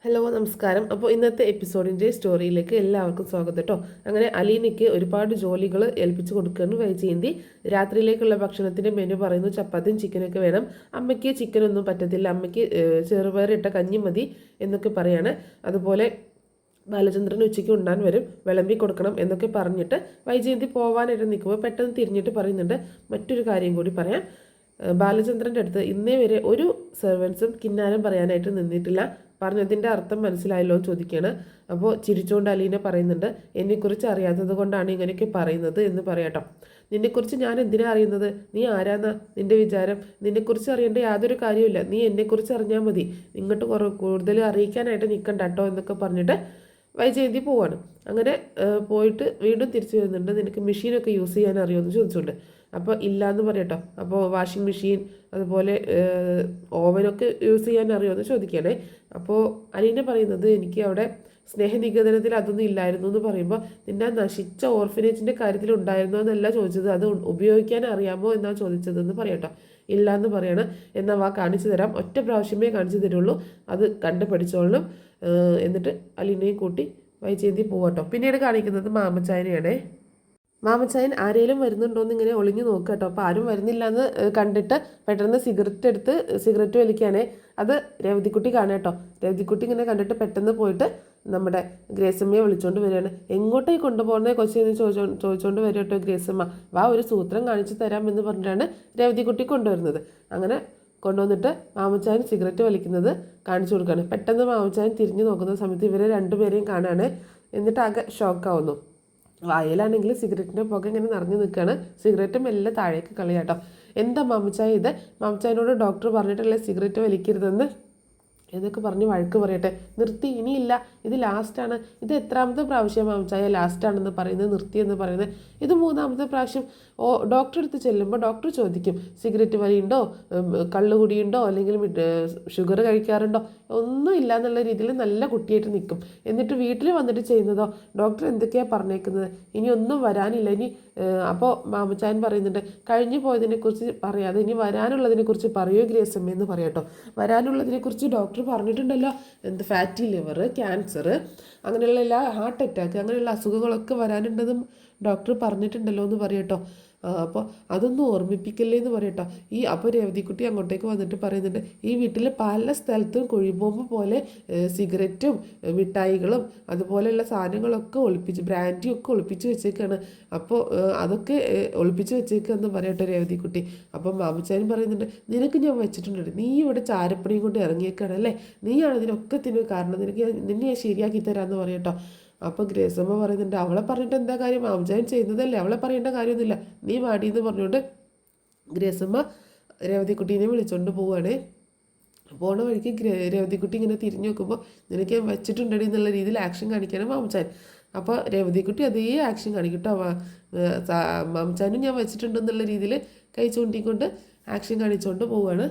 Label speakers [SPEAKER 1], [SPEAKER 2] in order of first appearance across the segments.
[SPEAKER 1] Hello നമസ്കാരം. അപ്പോൾ ഇന്നത്തെ എപ്പിസോഡിൻ്റെ സ്റ്റോറിയിലേക്ക് എല്ലാവർക്കും സ്വാഗതം കേട്ടോ. അങ്ങനെ അലീനയ്ക്ക് ഒരുപാട് ജോലികൾ ഏൽപ്പിച്ചു കൊടുക്കുകയാണ് വൈജയന്തി. രാത്രിയിലേക്കുള്ള ഭക്ഷണത്തിൻ്റെ മെനു പറയുന്നു ചപ്പാത്തിയും ചിക്കനൊക്കെ വേണം. അമ്മയ്ക്ക് ചിക്കനൊന്നും പറ്റത്തില്ല, അമ്മയ്ക്ക് ചെറുപയറിട്ട കഞ്ഞി മതി എന്നൊക്കെ പറയാണ്. അതുപോലെ ബാലചന്ദ്രൻ ഉച്ചയ്ക്ക് ഉണ്ണാൻ വരും, വിളമ്പി കൊടുക്കണം എന്നൊക്കെ പറഞ്ഞിട്ട് വൈജയന്തി പോവാനായിട്ട് നിൽക്കുമ്പോൾ പെട്ടെന്ന് തിരിഞ്ഞിട്ട് പറയുന്നുണ്ട് മറ്റൊരു കാര്യം കൂടി പറയാം. ബാലചന്ദ്രൻ്റെ അടുത്ത് ഇന്നേ വരെ ഒരു സെർവൻസും കിന്നാരം പറയാനായിട്ട് നിന്നിട്ടില്ല, പറഞ്ഞതിൻ്റെ അർത്ഥം മനസ്സിലായല്ലോ എന്ന് ചോദിക്കുകയാണ്. അപ്പോൾ ചിരിച്ചുകൊണ്ട് അലീന പറയുന്നുണ്ട്, എന്നെക്കുറിച്ച് അറിയാത്തത് കൊണ്ടാണ് ഇങ്ങനെയൊക്കെ പറയുന്നത് എന്ന് പറയാട്ടോ. നിന്നെക്കുറിച്ച് ഞാൻ എന്തിനാ അറിയുന്നത്? നീ ആരാന്നാ നിൻ്റെ വിചാരം? നിന്നെക്കുറിച്ച് അറിയേണ്ട യാതൊരു കാര്യമില്ല, നീ എന്നെക്കുറിച്ച് അറിഞ്ഞാൽ മതി, ഇങ്ങോട്ട് കൂടുതൽ അറിയിക്കാനായിട്ട് നിൽക്കണ്ട കേട്ടോ എന്നൊക്കെ പറഞ്ഞിട്ട് വൈജയന്തി പോവാണ്. അങ്ങനെ പോയിട്ട് വീണ്ടും തിരിച്ചു വരുന്നുണ്ട്. നിനക്ക് മെഷീനൊക്കെ യൂസ് ചെയ്യാൻ അറിയുമെന്ന് ചോദിച്ചുകൊണ്ട്. അപ്പോൾ ഇല്ലയെന്ന് പറയട്ടോ. അപ്പോൾ വാഷിംഗ് മെഷീൻ അതുപോലെ ഓവനൊക്കെ യൂസ് ചെയ്യാൻ അറിയുമെന്ന് ചോദിക്കുകയാണേ. അപ്പോൾ അലീന പറയുന്നത് എനിക്ക് അവിടെ സ്നേഹനികേതനത്തിൽ അതൊന്നും ഇല്ലായിരുന്നു എന്ന് പറയുമ്പോൾ നിന്നെ നശിച്ച ഓർഫനേജിൻ്റെ കാര്യത്തിൽ ഉണ്ടായിരുന്നോ എന്നല്ല ചോദിച്ചത്, അത് ഉപയോഗിക്കാൻ അറിയാമോ എന്നാണ് ചോദിച്ചതെന്ന് പറയട്ടോ. ഇല്ല എന്ന് പറയണം. എന്നാൽ വാ കാണിച്ചു തരാം, ഒറ്റ പ്രാവശ്യമേ കാണിച്ചു തരുള്ളൂ, അത് കണ്ട് പഠിച്ചോളണം. എന്നിട്ട് അലീനയും കൂട്ടി വൈജയന്തി പോവാട്ടോ. പിന്നീട് കാണിക്കുന്നത് മാമച്ചായനെയാണേ. മാമച്ചായൻ ആരെങ്കിലും വരുന്നുണ്ടോയെന്ന് ഇങ്ങനെ ഒളിഞ്ഞു നോക്കുക കേട്ടോ. അപ്പോൾ ആരും വരുന്നില്ല എന്ന് കണ്ടിട്ട് പെട്ടെന്ന് സിഗരറ്റ് വലിക്കുകയാണേ. അത് രേവതിക്കുട്ടി കാണാം കേട്ടോ. രേവതിക്കുട്ടി ഇങ്ങനെ കണ്ടിട്ട് പെട്ടെന്ന് പോയിട്ട് നമ്മുടെ ഗ്രേസമ്മയെ വിളിച്ചുകൊണ്ട് വരികയാണ്. എങ്ങോട്ടേക്ക് കൊണ്ടുപോകുന്നത് കൊച്ചെന്ന് ചോദിച്ചുകൊണ്ട് വരും കേട്ടോ ഗ്രേസമ്മ. വാ ഒരു സൂത്രം കാണിച്ചു തരാമെന്ന് പറഞ്ഞിട്ടാണ് രേവതിക്കുട്ടി കൊണ്ടുവരുന്നത്. അങ്ങനെ കൊണ്ടുവന്നിട്ട് മാമച്ചായൻ സിഗരറ്റ് വലിക്കുന്നത് കാണിച്ചു കൊടുക്കുകയാണ്. പെട്ടെന്ന് മാമച്ചായൻ തിരിഞ്ഞു നോക്കുന്ന സമയത്ത് ഇവരെ രണ്ടുപേരെയും കാണുകയാണ്. എന്നിട്ട് ആകെ ഷോക്കാവുന്നു. വായിലാണെങ്കിൽ സിഗരറ്റിൻ്റെ പുക ഇങ്ങനെ നിറഞ്ഞു നിൽക്കുകയാണ്. സിഗരറ്റും എല്ലാം താഴേക്ക് കളിയാട്ടോ. എന്താ മാമച്ചായ ഇത്? മാമച്ചായനോട് ഡോക്ടർ പറഞ്ഞിട്ടല്ലേ സിഗരറ്റ് വലിക്കരുതെന്ന് എന്നൊക്കെ പറഞ്ഞ് വഴക്ക് പറയട്ടെ. നിർത്തി, ഇനിയില്ല, ഇത് ലാസ്റ്റാണ്. ഇത് എത്രാമത്തെ പ്രാവശ്യം മാമച്ചായ ലാസ്റ്റാണെന്ന് പറയുന്നത്, നിർത്തി എന്ന് പറയുന്നത്? ഇത് മൂന്നാമത്തെ പ്രാവശ്യം. ഡോക്ടറെ അടുത്ത് ചെല്ലുമ്പോൾ ഡോക്ടർ ചോദിക്കും സിഗരറ്റ് വലിയുണ്ടോ, കള്ളുകുടിയുണ്ടോ, അല്ലെങ്കിൽ ഷുഗർ കഴിക്കാറുണ്ടോ? ഒന്നും ഇല്ല എന്നുള്ള രീതിയിൽ നല്ല കുട്ടിയായിട്ട് നിൽക്കും. എന്നിട്ട് വീട്ടിൽ വന്നിട്ട് ചെയ്യുന്നതോ ഡോക്ടർ എന്തൊക്കെയാണ് പറഞ്ഞേക്കുന്നത്, ഇനി ഒന്നും വരാനില്ല. ഇനി അപ്പോൾ മാമച്ചായൻ പറയുന്നുണ്ട്, കഴിഞ്ഞു പോയതിനെക്കുറിച്ച് പറയാതെ ഇനി വരാനുള്ളതിനെക്കുറിച്ച് പറയൂ ഗ്രേസമ്മ എന്ന് പറയാട്ടോ. വരാനുള്ളതിനെക്കുറിച്ച് ഡോക്ടർ പറഞ്ഞിട്ടുണ്ടല്ലോ, എന്ത് ഫാറ്റി ലിവർ, ക്യാൻസർ, അങ്ങനെയുള്ള എല്ലാ ഹാർട്ട് അറ്റാക്ക്, അങ്ങനെയുള്ള അസുഖങ്ങളൊക്കെ വരാനുണ്ടെന്നും ഡോക്ടർ പറഞ്ഞിട്ടുണ്ടല്ലോ എന്ന് പറയട്ടോ. അപ്പോൾ അതൊന്നും ഓർമ്മിപ്പിക്കല്ലേ എന്ന് പറയട്ടോ. അപ്പോൾ രേവതിക്കുട്ടി അങ്ങോട്ടേക്ക് വന്നിട്ട് പറയുന്നുണ്ട്, ഈ വീട്ടിൽ പല സ്ഥലത്തും കുഴിബോംബ് പോലെ സിഗരറ്റും മിഠായികളും അതുപോലെയുള്ള സാധനങ്ങളൊക്കെ ബ്രാൻഡിയും ഒക്കെ ഒളിപ്പിച്ച് വെച്ചേക്കാണ്. അപ്പോൾ അതൊക്കെ ഒളിപ്പിച്ച് വെച്ചേക്കാന്ന് പറയട്ടോ രേവതിക്കുട്ടി. അപ്പം മാമച്ചായൻ പറയുന്നുണ്ട്, നിനക്ക് ഞാൻ വെച്ചിട്ടുണ്ട്, നീ ഇവിടെ ചാരപ്പണിയും കൊണ്ട് ഇറങ്ങിയേക്കാണല്ലേ, നീയാണ് ഇതിനൊക്കെ കാരണം, നിന്നെ ഞാൻ ശരിയാക്കി തരാമെന്ന് പറയട്ടോ. അപ്പോൾ ഗ്രേസമ്മ പറയുന്നുണ്ട്, അവളെ പറഞ്ഞിട്ട് എന്താ കാര്യം, മാമച്ചായൻ ചെയ്യുന്നതല്ലേ, അവളെ പറയേണ്ട കാര്യമൊന്നുമില്ല, നീ വാടിയെന്ന് പറഞ്ഞുകൊണ്ട് ഗ്രേസമ്മ രേവതിക്കുട്ടീനെ വിളിച്ചുകൊണ്ട് പോവുകയാണേ. പോണ വഴിക്ക് രേവതിക്കുട്ടി ഇങ്ങനെ തിരിഞ്ഞു നോക്കുമ്പോൾ നിനക്ക് ഞാൻ വെച്ചിട്ടുണ്ടടി എന്നുള്ള രീതിയിൽ ആക്ഷൻ കാണിക്കാനും മാമച്ചായൻ. അപ്പോൾ രേവതിക്കുട്ടി അതേ ആക്ഷൻ കാണിക്കും കേട്ടോ. മാമച്ചാനും ഞാൻ വെച്ചിട്ടുണ്ടെന്നുള്ള രീതിയിൽ കൈ ചൂണ്ടിക്കൊണ്ട് ആക്ഷൻ കാണിച്ചുകൊണ്ട് പോവുകയാണ്.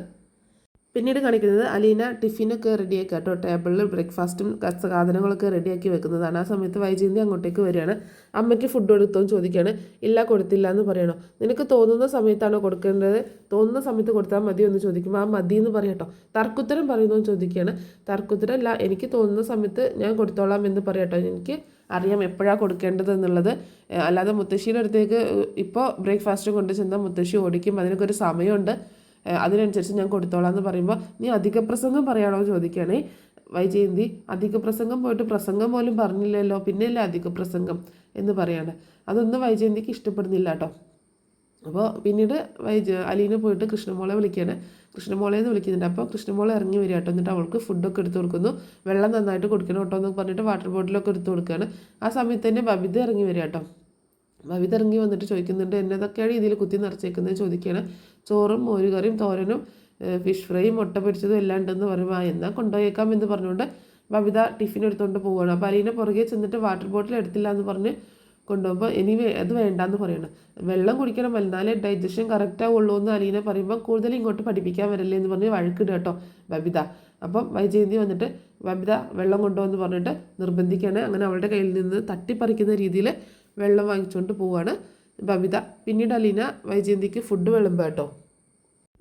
[SPEAKER 1] പിന്നീട് കാണിക്കുന്നത് അലീന ടിഫിനൊക്കെ റെഡിയാക്കുക കേട്ടോ. ടേബിളിൽ ബ്രേക്ക്ഫാസ്റ്റും സാധനങ്ങളൊക്കെ റെഡിയാക്കി വെക്കുന്നതാണ്. ആ സമയത്ത് വൈജയന്തി അങ്ങോട്ടേക്ക് വരികയാണ്. അമ്മയ്ക്ക് ഫുഡ് കൊടുത്തോന്ന് ചോദിക്കുകയാണ്. ഇല്ല, കൊടുത്തില്ല എന്ന് പറയണോ? നിനക്ക് തോന്നുന്ന സമയത്താണോ കൊടുക്കേണ്ടത്? തോന്നുന്ന സമയത്ത് കൊടുത്താൽ മതിയോ എന്ന് ചോദിക്കുമ്പോൾ ആ മതി എന്ന് പറയട്ടോ. തർക്കുത്തരം പറയുന്നതെന്ന് ചോദിക്കുകയാണ്. തർക്കുത്തരം അല്ല, എനിക്ക് തോന്നുന്ന സമയത്ത് ഞാൻ കൊടുത്തോളാം എന്ന് പറയട്ടോ. എനിക്ക് അറിയാം എപ്പോഴാണ് കൊടുക്കേണ്ടത് എന്നുള്ളത്. അല്ലാതെ മുത്തശ്ശിയുടെ അടുത്തേക്ക് ഇപ്പോൾ ബ്രേക്ക്ഫാസ്റ്റ് കൊണ്ട് ചെന്നാൽ മുത്തശ്ശി ഓടിക്കും, അതിനൊക്കെ ഒരു സമയമുണ്ട്, അതിനനുസരിച്ച് ഞാൻ കൊടുത്തോളാം എന്ന് പറയുമ്പോൾ നീ അധിക പ്രസംഗം പറയാണോ ചോദിക്കുകയാണേ വൈജയന്തി. അധിക പ്രസംഗം പോയിട്ട് പ്രസംഗം പോലും പറഞ്ഞില്ലല്ലോ, പിന്നെയല്ലേ അധിക പ്രസംഗം എന്ന് പറയാണ്. അതൊന്നും വൈജയന്തിക്ക് ഇഷ്ടപ്പെടുന്നില്ല കേട്ടോ. അപ്പോൾ പിന്നീട് അലീന പോയിട്ട് കൃഷ്ണമോളെ വിളിക്കുകയാണ്. കൃഷ്ണമോളെന്ന് വിളിക്കുന്നുണ്ട്. അപ്പോൾ കൃഷ്ണമോളെ ഇറങ്ങി വരിക കേട്ടോ. എന്നിട്ട് അവൾക്ക് ഫുഡൊക്കെ എടുത്ത് കൊടുക്കുന്നു. വെള്ളം നന്നായിട്ട് കൊടുക്കണം കേട്ടോ എന്ന് പറഞ്ഞിട്ട് വാട്ടർ ബോട്ടിലൊക്കെ എടുത്ത് കൊടുക്കുകയാണ്. ആ സമയത്ത് തന്നെ ബബിത ഇറങ്ങി വരിക കേട്ടോ. ബബിത ഇറങ്ങി വന്നിട്ട് ചോദിക്കുന്നുണ്ട്, എന്നതൊക്കെയാണ് ഇതിൽ കുത്തി നിറച്ചേക്കുന്നത് ചോദിക്കുകയാണ്. ചോറും മോരുകറിയും തോരനും ഫിഷ് ഫ്രൈയും മുട്ട പൊരിച്ചതും എല്ലാം ഉണ്ടെന്ന് പറയുമ്പോൾ എന്നാൽ കൊണ്ടുപോയേക്കാം എന്ന് പറഞ്ഞുകൊണ്ട് ബബിത ടിഫിൻ എടുത്തുകൊണ്ട് പോവുകയാണ്. അപ്പോൾ അലീന പുറകെ ചെന്നിട്ട് വാട്ടർ ബോട്ടിൽ എടുത്തില്ല എന്ന് പറഞ്ഞ് കൊണ്ടുപോകുമ്പോൾ ഇനി അത് വേണ്ടാന്ന് പറയണം. വെള്ളം കുടിക്കണം, എന്നാലേ ഡൈജഷൻ കറക്റ്റാവുള്ളൂ എന്ന് അലീന പറയുമ്പോൾ കൂടുതൽ ഇങ്ങോട്ട് പഠിപ്പിക്കാൻ വരല്ലേ എന്ന് പറഞ്ഞ് വഴക്കിടുക കേട്ടോ ബബിത. അപ്പം വൈജയന്തി വന്നിട്ട് ബബിത വെള്ളം കൊണ്ടുവന്ന് പറഞ്ഞിട്ട് നിർബന്ധിക്കുകയാണ്. അങ്ങനെ അവളുടെ കയ്യിൽ നിന്ന് തട്ടിപ്പറിക്കുന്ന രീതിയിൽ വെള്ളം വാങ്ങിച്ചുകൊണ്ട് പോവുകയാണ് ബബിത. പിന്നീട് അലീന വൈജയന്തിക്ക് ഫുഡ് വിളമ്പുക കേട്ടോ.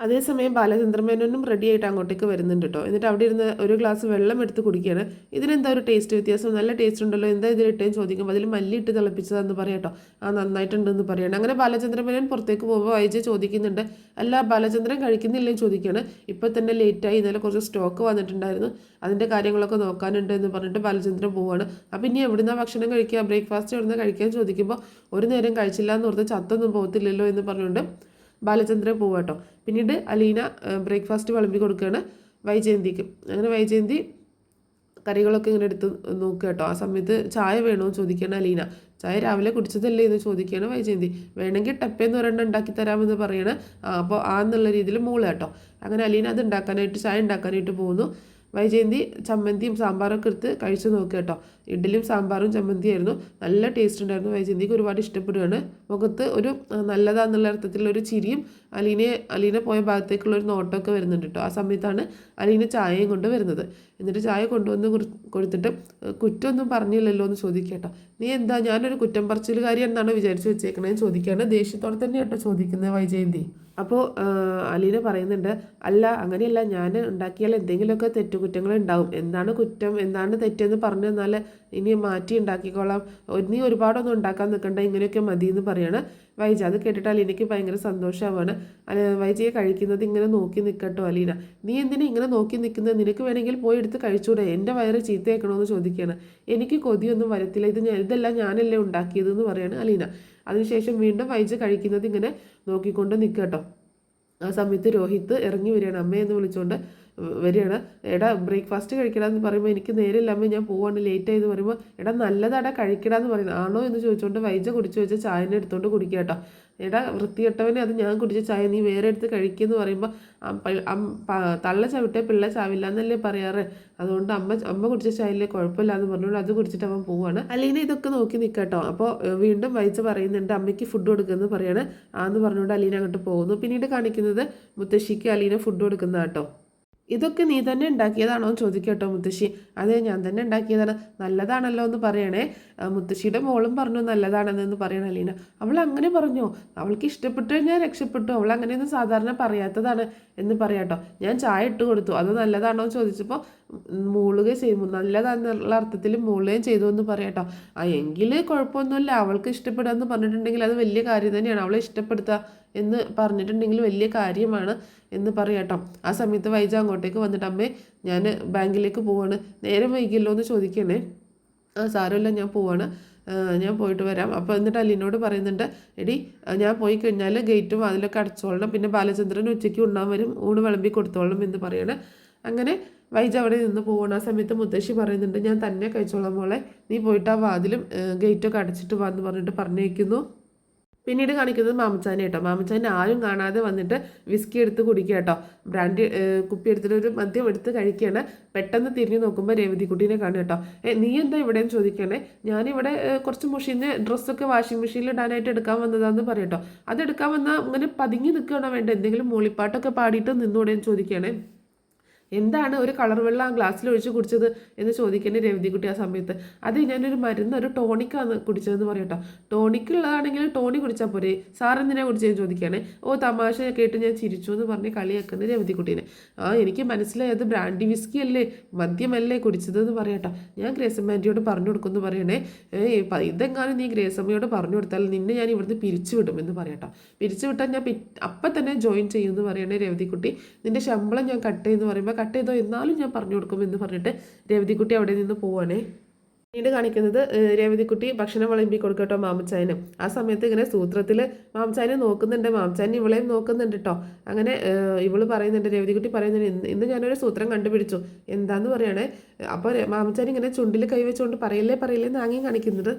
[SPEAKER 1] അതേസമയം ബാലചന്ദ്രമേനോനും റെഡി ആയിട്ട് അങ്ങോട്ടേക്ക് വരുന്നുണ്ട് കേട്ടോ. എന്നിട്ട് അവിടെ ഇരുന്ന് ഒരു ഗ്ലാസ് വെള്ളം എടുത്ത് കുടിക്കുകയാണ്. ഇതിനെന്താ ഒരു ടേസ്റ്റ് വ്യത്യാസം, നല്ല ടേസ്റ്റ് ഉണ്ടല്ലോ, എന്താ ഇതിലിട്ടേന്ന് ചോദിക്കുമ്പോൾ അതിൽ മല്ലി ഇട്ട് തിളപ്പിച്ചതെന്ന് പറയാം കേട്ടോ. ആ നന്നായിട്ടുണ്ടെന്ന് പറയണം. അങ്ങനെ ബാലചന്ദ്രമേനോൻ പുറത്തേക്ക് പോകുമ്പോൾ വൈജയ് ചോദിക്കുന്നുണ്ട്, അല്ല ബാലചന്ദ്രൻ കഴിക്കുന്നില്ലെന്ന് ചോദിക്കുകയാണ്. ഇപ്പോൾ തന്നെ ലേറ്റായി, ഇന്നലെ കുറച്ച് സ്റ്റോക്ക് വന്നിട്ടുണ്ടായിരുന്നു, അതിൻ്റെ കാര്യങ്ങളൊക്കെ നോക്കാനുണ്ട് എന്ന് പറഞ്ഞിട്ട് ബാലചന്ദ്രൻ പോവുകയാണ്. അപ്പം ഇനി എവിടുന്നാ ഭക്ഷണം കഴിക്കുക, ബ്രേക്ക്ഫാസ്റ്റ് എവിടുന്ന കഴിക്കാൻ ചോദിക്കുമ്പോൾ ഒരു നേരം കഴിച്ചില്ല എന്ന് ഓർത്ത് ചത്തൊന്നും പോകത്തില്ലല്ലോ എന്ന് പറഞ്ഞുകൊണ്ട് ബാലചന്ദ്രൻ പോവാട്ടോ. പിന്നീട് അലീന ബ്രേക്ക്ഫാസ്റ്റ് വിളമ്പി കൊടുക്കുകയാണ് വൈജയന്തിക്ക്. അങ്ങനെ വൈജയന്തി കറികളൊക്കെ ഇങ്ങനെ എടുത്ത് നോക്കുക കേട്ടോ. ആ സമയത്ത് ചായ വേണമെന്ന് ചോദിക്കുകയാണ് അലീന. ചായ രാവിലെ കുടിച്ചതല്ലേ എന്ന് ചോദിക്കുകയാണ് വൈജയന്തി. വേണമെങ്കിൽ ടപ്പേന്ന് ഒരെണ്ണം ഉണ്ടാക്കി തരാമെന്ന് പറയണ. അപ്പോൾ ആ എന്നുള്ള രീതിയിൽ മൂള് കേട്ടോ. അങ്ങനെ അലീന അത് ഉണ്ടാക്കാനായിട്ട്, ചായ ഉണ്ടാക്കാനായിട്ട് പോകുന്നു. വൈജയന്തി ചമ്മന്തിയും സാമ്പാറൊക്കെ എടുത്ത് കഴിച്ച് നോക്കുക കേട്ടോ. ഇഡ്ഡലിയും സാമ്പാറും ചമ്മന്തിയായിരുന്നു, നല്ല ടേസ്റ്റ് ഉണ്ടായിരുന്നു. വൈജയന്തിക്ക് ഒരുപാട് ഇഷ്ടപ്പെടുകയാണ്. മുഖത്ത് ഒരു നല്ലതാന്നുള്ള അർത്ഥത്തിലുള്ളൊരു ചിരിയും അലീന പോയ ഭാഗത്തേക്കുള്ള ഒരു നോട്ടമൊക്കെ വരുന്നുണ്ട് കേട്ടോ. ആ സമയത്താണ് അലീന ചായയും കൊണ്ട് വരുന്നത്. എന്നിട്ട് ചായ കൊണ്ടുവന്ന് കൊടുത്തിട്ട് കുറ്റമൊന്നും പറഞ്ഞില്ലല്ലോ എന്ന് ചോദിക്കുക കേട്ടോ. നീ എന്താ, ഞാനൊരു കുറ്റം പറച്ചിലുകാരി എന്നാണ് വിചാരിച്ച് വെച്ചേക്കണേന്ന് ചോദിക്കുകയാണ്. ദേഷ്യത്തോടെ തന്നെ കേട്ടോ ചോദിക്കുന്നത് വൈജയന്തി. അപ്പോൾ അലീന പറയുന്നുണ്ട്, അല്ല അങ്ങനെയല്ല, ഞാൻ ഉണ്ടാക്കിയാൽ എന്തെങ്കിലുമൊക്കെ തെറ്റുകുറ്റങ്ങൾ ഉണ്ടാവും, എന്താണ് കുറ്റം എന്താണ് തെറ്റെന്ന് പറഞ്ഞു തന്നാൽ ഇനി മാറ്റി ഉണ്ടാക്കിക്കോളാം, നീ ഒരുപാടൊന്നും ഉണ്ടാക്കാൻ നിൽക്കണ്ട, ഇങ്ങനെയൊക്കെ മതി എന്ന് പറയാണ് വൈജ. അത് കേട്ടിട്ട് അലീനയ്ക്ക് ഭയങ്കര സന്തോഷമാവാണ്. വൈജയെ കഴിക്കുന്നത് ഇങ്ങനെ നോക്കി നിൽക്കട്ടോ അലീന. നീ എന്തിനാ ഇങ്ങനെ നോക്കി നിൽക്കുന്നത്, നിനക്ക് വേണമെങ്കിൽ പോയി എടുത്ത് കഴിച്ചൂടെ, എൻ്റെ വയറ് ചീത്തയാക്കണമെന്ന് ചോദിക്കുകയാണ്. എനിക്ക് കൊതിയൊന്നും വരത്തില്ല, ഇതെല്ലാം ഞാനല്ലേ ഉണ്ടാക്കിയതെന്ന് പറയാണ് അലീന. അതിനുശേഷം വീണ്ടും വൈജ കഴിക്കുന്നത് ഇങ്ങനെ നോക്കിക്കൊണ്ട് നിൽക്കുക കേട്ടോ. ആ സമയത്ത് രോഹിത് ഇറങ്ങി വരികയാണ്, അമ്മയെന്ന് വിളിച്ചുകൊണ്ട് വരികയാണ്. എടാ ബ്രേക്ക്ഫാസ്റ്റ് കഴിക്കടാന്ന് പറയുമ്പോൾ എനിക്ക് നേരില്ല അമ്മ, ഞാൻ പോവാണ്, ലേറ്റ് ആയെന്ന് പറയുമ്പോൾ എടാ നല്ലതാടാ കഴിക്കടാന്ന് പറയുന്നത്. ആണോ എന്ന് ചോദിച്ചുകൊണ്ട് വൈജ കുടിച്ചു വെച്ച ചായനെ എടുത്തുകൊണ്ട് കുടിക്കുക കേട്ടോ. എടാ വൃത്തികെട്ടവനെ, അത് ഞാൻ കുടിച്ച ചായ നീ വേറെ എടുത്ത് കഴിക്കുമെന്ന് പറയുമ്പോൾ തള്ള ചവിട്ടേ പിള്ള ചാവില്ല എന്നല്ലേ പറയാറ്, അതുകൊണ്ട് അമ്മ കുടിച്ച ചായയിലെ കുഴപ്പമില്ല എന്ന് പറഞ്ഞുകൊണ്ട് അത് കുടിച്ചിട്ട് അവൻ പോവാണ്. അലീന ഇതൊക്കെ നോക്കി നിൽക്കട്ടോ. അപ്പോൾ വീണ്ടും വൈജ പറയുന്നുണ്ട് അമ്മയ്ക്ക് ഫുഡ് കൊടുക്കുമെന്ന് പറയാണ്. ആന്ന് പറഞ്ഞുകൊണ്ട് അലീന അങ്ങോട്ട് പോകുന്നു. പിന്നീട് കാണിക്കുന്നത് മുത്തശ്ശിക്ക് അലീന ഫുഡ് കൊടുക്കുന്ന കേട്ടോ. ഇതൊക്കെ നീ തന്നെ ഉണ്ടാക്കിയതാണോ എന്ന് ചോദിക്കട്ടോ മുത്തശ്ശി. അതെ ഞാൻ തന്നെ ഉണ്ടാക്കിയതാണ്, നല്ലതാണല്ലോ എന്ന് പറയണേ. മുത്തശ്ശിയുടെ മോളും പറഞ്ഞു നല്ലതാണെന്ന് പറയണ അലീന. അവൾ അങ്ങനെ പറഞ്ഞോ, അവൾക്ക് ഇഷ്ടപ്പെട്ടു കഴിഞ്ഞാൽ രക്ഷപ്പെട്ടു, അവൾ അങ്ങനെയൊന്നും സാധാരണ പറയാത്തതാണ് എന്ന് പറയാട്ടോ. ഞാൻ ചായ ഇട്ട് കൊടുത്തു, അത് നല്ലതാണോ എന്ന് ചോദിച്ചപ്പോൾ മൂളുക ചെയ്യും, നല്ലതാണെന്നുള്ള അർത്ഥത്തിൽ മൂളുകയും ചെയ്തു എന്ന് പറയാട്ടോ. എങ്കിൽ കുഴപ്പമൊന്നുമില്ല, അവൾക്ക് ഇഷ്ടപ്പെടാമെന്ന് പറഞ്ഞിട്ടുണ്ടെങ്കിൽ അത് വലിയ കാര്യം തന്നെയാണ്, അവളെ ഇഷ്ടപ്പെടുത്തുക എന്ന് പറഞ്ഞിട്ടുണ്ടെങ്കിൽ വലിയ കാര്യമാണ് എന്ന് പറയാട്ടോ. ആ സമയത്ത് വൈജ അങ്ങോട്ടേക്ക് വന്നിട്ട് അമ്മേ ഞാൻ ബാങ്കിലേക്ക് പോവാണ്, നേരം വൈകിയല്ലോ എന്ന് ചോദിക്കണേ. സാരമില്ല ഞാൻ പോവാണ്, ഞാൻ പോയിട്ട് വരാം. അപ്പോൾ എന്നിട്ട് അലീനോട് പറയുന്നുണ്ട്, എടി ഞാൻ പോയി കഴിഞ്ഞാൽ ഗേറ്റും അതിലൊക്കെ അടച്ചോളണം, പിന്നെ ബാലചന്ദ്രൻ ഉച്ചയ്ക്ക് ഉണ്ണാൻ വരും, ഊണ് വിളമ്പി കൊടുത്തോളണം എന്ന് പറയണേ. അങ്ങനെ വൈജ അവിടെ നിന്ന് പോകണം. ആ സമയത്ത് മുത്തശ്ശി പറയുന്നുണ്ട് ഞാൻ തന്നെ കഴിച്ചോളാം മോളെ, നീ പോയിട്ട് ആ വാതിലും ഗേറ്റൊക്കെ അടച്ചിട്ട് വാ എന്ന് പറഞ്ഞിട്ട് പറഞ്ഞേക്കുന്നു. പിന്നീട് കാണിക്കുന്നത് മാമച്ചാനെ കേട്ടോ. മാമച്ചാൻ ആരും കാണാതെ വന്നിട്ട് വിസ്കി എടുത്ത് കുടിക്കുക കേട്ടോ. ബ്രാൻഡി കുപ്പി എടുത്തിട്ട് ഒരു മദ്യം എടുത്ത് കഴിക്കുകയാണ്. പെട്ടെന്ന് തിരിഞ്ഞു നോക്കുമ്പോൾ രേവതിക്കുട്ടീനെ കാണുക കേട്ടോ. നീ എന്താ ഇവിടെയെന്ന് ചോദിക്കണേ. ഞാനിവിടെ കുറച്ച് മുഷിഞ്ഞ് ഡ്രസ്സൊക്കെ വാഷിംഗ് മെഷീനിൽ ഇടാനായിട്ട് എടുക്കാൻ വന്നതാന്ന് പറയട്ടോ. അതെടുക്കാൻ വന്നാൽ അങ്ങനെ പതുങ്ങി നിൽക്കുകയാണോ വേണ്ട, എന്തെങ്കിലും മൂളിപ്പാട്ടൊക്കെ പാടിയിട്ട് നിന്നൂടെയെന്ന് ചോദിക്കുകയാണേ. എന്താണ് ഒരു കളർ വെള്ളം ആ ഗ്ലാസ്സിൽ ഒഴിച്ച് കുടിച്ചത് എന്ന് ചോദിക്കേണ്ട രേവതിക്കുട്ടി ആ സമയത്ത്. അത് ഞാനൊരു മരുന്ന്, ഒരു ടോണിക്കാണ് കുടിച്ചതെന്ന് പറയട്ടോ. ടോണിക്കുള്ളതാണെങ്കിൽ ടോണി കുടിച്ചാൽ പോരെ, സാർ എന്തിനാ കുടിച്ചതെന്ന് ചോദിക്കുകയാണെ. തമാശ കേട്ട് ഞാൻ ചിരിച്ചു എന്ന് പറഞ്ഞ് കളിയാക്കുന്ന രേവതിക്കുട്ടീനെ. എനിക്ക് മനസ്സിലായി, അത് ബ്രാൻഡി വിസ്കി അല്ലേ, മദ്യമല്ലേ കുടിച്ചതെന്ന് പറയട്ടോ. ഞാൻ ഗ്രേസമ്മ പറഞ്ഞു കൊടുക്കുമെന്ന് പറയണേ. ഇതെങ്ങാനും നീ ഗ്രേസമ്മയോട് പറഞ്ഞു കൊടുത്താൽ നിന്നെ ഞാൻ ഇവിടുന്ന് പിരിച്ചു വിടും എന്ന് പറയട്ടോ. പിരിച്ചു വിട്ടാൽ ഞാൻ അപ്പം തന്നെ ജോയിൻ ചെയ്യുമെന്ന് പറയണേ രേവതിക്കുട്ടി. നിൻ്റെ ശമ്പളം ഞാൻ കട്ട് ചെയ്യുമെന്ന് പറയുമ്പോൾ കട്ട് ചെയ്തോ എന്നാലും ഞാൻ പറഞ്ഞു കൊടുക്കുമെന്ന് പറഞ്ഞിട്ട് രേവതിക്കുട്ടി അവിടെ നിന്ന് പോവാണേ. പിന്നീട് കാണിക്കുന്നത് രേവതിക്കുട്ടി ഭക്ഷണം വിളമ്പി കൊടുക്കട്ടോ മാമച്ചായന്. ആ സമയത്ത് ഇങ്ങനെ സൂത്രത്തിൽ മാമച്ചായനെ നോക്കുന്നുണ്ട്, മാമച്ചായൻ ഇവളെയും നോക്കുന്നുണ്ട് കേട്ടോ. അങ്ങനെ ഇവള് പറയുന്നുണ്ട്, രേവതിക്കുട്ടി പറയുന്നുണ്ട് ഇന്ന് ഞാനൊരു സൂത്രം കണ്ടുപിടിച്ചു, എന്താന്ന് പറയണേ. അപ്പോൾ മാമച്ചായൻ ഇങ്ങനെ ചുണ്ടിൽ കൈവച്ചുകൊണ്ട് പറയല്ലേ നാങ്ങി കാണിക്കുന്നത്.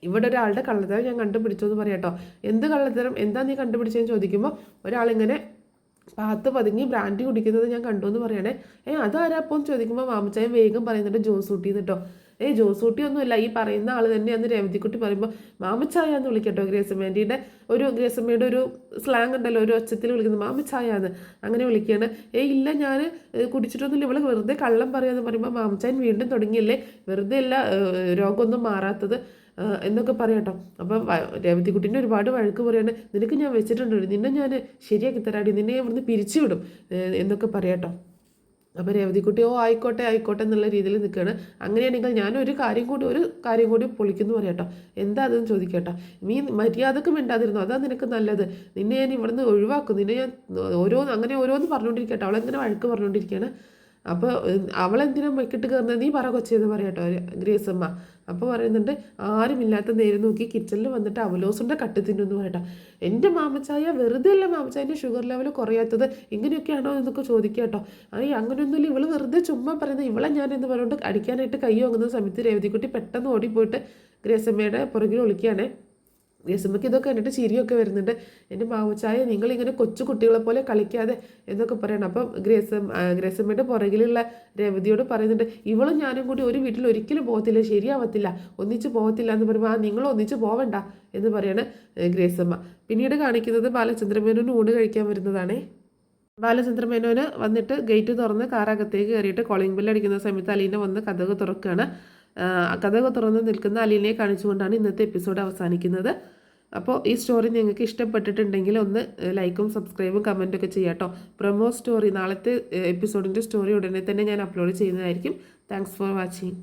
[SPEAKER 1] ഇവിടെ ഒരാളുടെ കള്ളത്തരം ഞാൻ കണ്ടുപിടിച്ചു എന്ന് പറയാട്ടോ. എന്ത് കള്ളത്തരം, എന്താ നീ കണ്ടുപിടിച്ചതെന്ന് ചോദിക്കുമ്പോൾ ഒരാളിങ്ങനെ പാത്ത് പതുങ്ങി ബ്രാൻഡി കുടിക്കുന്നത് ഞാൻ കണ്ടു എന്ന് പറയണേ. അതാരാ അപ്പോൾ എന്ന് ചോദിക്കുമ്പോൾ മാമച്ചായൻ വേഗം പറയുന്നുണ്ട് ജോസൂട്ടി എന്നിട്ടോ. ജോസൂട്ടി ഒന്നുമില്ല, ഈ പറയുന്ന ആൾ തന്നെയാന്ന് രേവതിക്കുട്ടി പറയുമ്പോൾ മാമച്ചായ എന്ന് വിളിക്കട്ടോ. ഗ്രേസമ്മയുടെ ഒരു സ്ലാങ് ഉണ്ടല്ലോ, ഒരു ഒച്ചത്തിൽ വിളിക്കുന്നത് മാമച്ചായ എന്ന്, അങ്ങനെ വിളിക്കുകയാണ്. ഇല്ല ഞാൻ കുടിച്ചിട്ടൊന്നുമില്ല, ഇവള് വെറുതെ കള്ളം പറയാന്ന് പറയുമ്പോൾ മാമച്ചായൻ വീണ്ടും തുടങ്ങിയല്ലേ, വെറുതെ അല്ല രോഗമൊന്നും മാറാത്തത്, എന്നൊക്കെ പറയാട്ടോ. അപ്പം രേവതിക്കുട്ടീനെ ഒരുപാട് വഴക്ക് പറയാണ്, നിനക്ക് ഞാൻ വെച്ചിട്ടുണ്ട്, നിന്നെ ഞാൻ ശരിയാക്കി തരാടി, നിന്നെ ഞാൻ ഇവിടുന്ന് പിരിച്ചു വിടും എന്നൊക്കെ പറയാട്ടോ. അപ്പോൾ രേവതിക്കുട്ടി ആയിക്കോട്ടെ ആയിക്കോട്ടെ എന്നുള്ള രീതിയിൽ നിൽക്കുകയാണ്. അങ്ങനെയാണെങ്കിൽ ഞാനൊരു കാര്യം കൂടി പൊളിക്കുന്നു പറയാട്ടോ. എന്താ അതെന്ന് ചോദിക്കട്ടോ. നീ മര്യാദക്ക് മിണ്ടാതിരുന്നു, അതാ നിനക്ക് നല്ലത്. നിന്നെ ഞാൻ ഇവിടുന്ന് ഒഴിവാക്കും, നിന്നെ ഞാൻ ഓരോന്ന് പറഞ്ഞുകൊണ്ടിരിക്കട്ടോ. അവളെങ്ങനെ വഴക്ക് പറഞ്ഞുകൊണ്ടിരിക്കുകയാണ്. അപ്പോൾ അവളെന്തിനാ മെക്കിട്ട് കയറുന്നത്, നീ പറ കൊച്ചെന്ന് പറയാട്ടോ ഗ്രേസമ്മ. അപ്പോൾ പറയുന്നുണ്ട്, ആരുമില്ലാത്ത നേരം നോക്കി കിച്ചണിൽ വന്നിട്ട് അവലോസുണ്ട കട്ട് തിന്നുന്നു പറയട്ടോ. എൻ്റെ മാമച്ചായ വെറുതെ അല്ല മാമച്ചായൻ്റെ ഷുഗർ ലെവൽ കുറയാത്തത്, ഇങ്ങനെയൊക്കെയാണോ എന്നൊക്കെ ചോദിക്കുക കേട്ടോ. അങ്ങനെയൊന്നുമില്ല, ഇവള് വെറുതെ ചുമ്മാ പറയുന്നത്, ഇവളെ ഞാൻ എന്ന് പറഞ്ഞുകൊണ്ട് അടിക്കാനായിട്ട് കൈ വാങ്ങുന്ന സമയത്ത് രേവതിക്കുട്ടി പെട്ടെന്ന് ഓടിപ്പോയിട്ട് ഗ്രേസമ്മയുടെ പുറകിൽ ഒളിക്കുകയാണേ. ഗ്രേസമ്മയ്ക്ക് ഇതൊക്കെ കണ്ടിട്ട് ചിരിയൊക്കെ വരുന്നുണ്ട്. എൻ്റെ മാമച്ചായ നിങ്ങളിങ്ങനെ കൊച്ചു കുട്ടികളെ പോലെ കളിക്കാതെ എന്നൊക്കെ പറയണം. അപ്പം ഗ്രേസമ്മയുടെ പുറകിലുള്ള രേവതിയോട് പറയുന്നുണ്ട്, ഇവളും ഞാനും കൂടി ഒരു വീട്ടിൽ ഒരിക്കലും പോകത്തില്ല, ശരിയാവത്തില്ല, ഒന്നിച്ച് പോകത്തില്ല എന്ന് പറയുമ്പോൾ നിങ്ങൾ ഒന്നിച്ച് പോവണ്ട എന്ന് പറയാണ് ഗ്രേസമ്മ. പിന്നീട് കാണിക്കുന്നത് ബാലചന്ദ്രമേനോന് ഊണ് കഴിക്കാൻ വരുന്നതാണേ. ബാലചന്ദ്രമേനോന് വന്നിട്ട് ഗേറ്റ് തുറന്ന് കാറകത്തേക്ക് കയറിയിട്ട് കോളിംഗ് ബെല്ല് അടിക്കുന്ന സമയത്ത് അലീന വന്ന് കതക് തുറക്കുകയാണ്. കതക് തുറന്ന് നിൽക്കുന്ന അലീനയെ കാണിച്ചുകൊണ്ടാണ് ഇന്നത്തെ എപ്പിസോഡ് അവസാനിക്കുന്നത്. അപ്പോൾ ഈ സ്റ്റോറി നിങ്ങൾക്ക് ഇഷ്ടപ്പെട്ടിട്ടുണ്ടെങ്കിൽ ഒന്ന് ലൈക്കും സബ്സ്ക്രൈബും കമൻറ്റൊക്കെ ചെയ്യാം കേട്ടോ. പ്രൊമോ സ്റ്റോറി, നാളത്തെ എപ്പിസോഡിൻ്റെ സ്റ്റോറി ഉടനെ തന്നെ ഞാൻ അപ്ലോഡ് ചെയ്യുന്നതായിരിക്കും. Thanks for watching.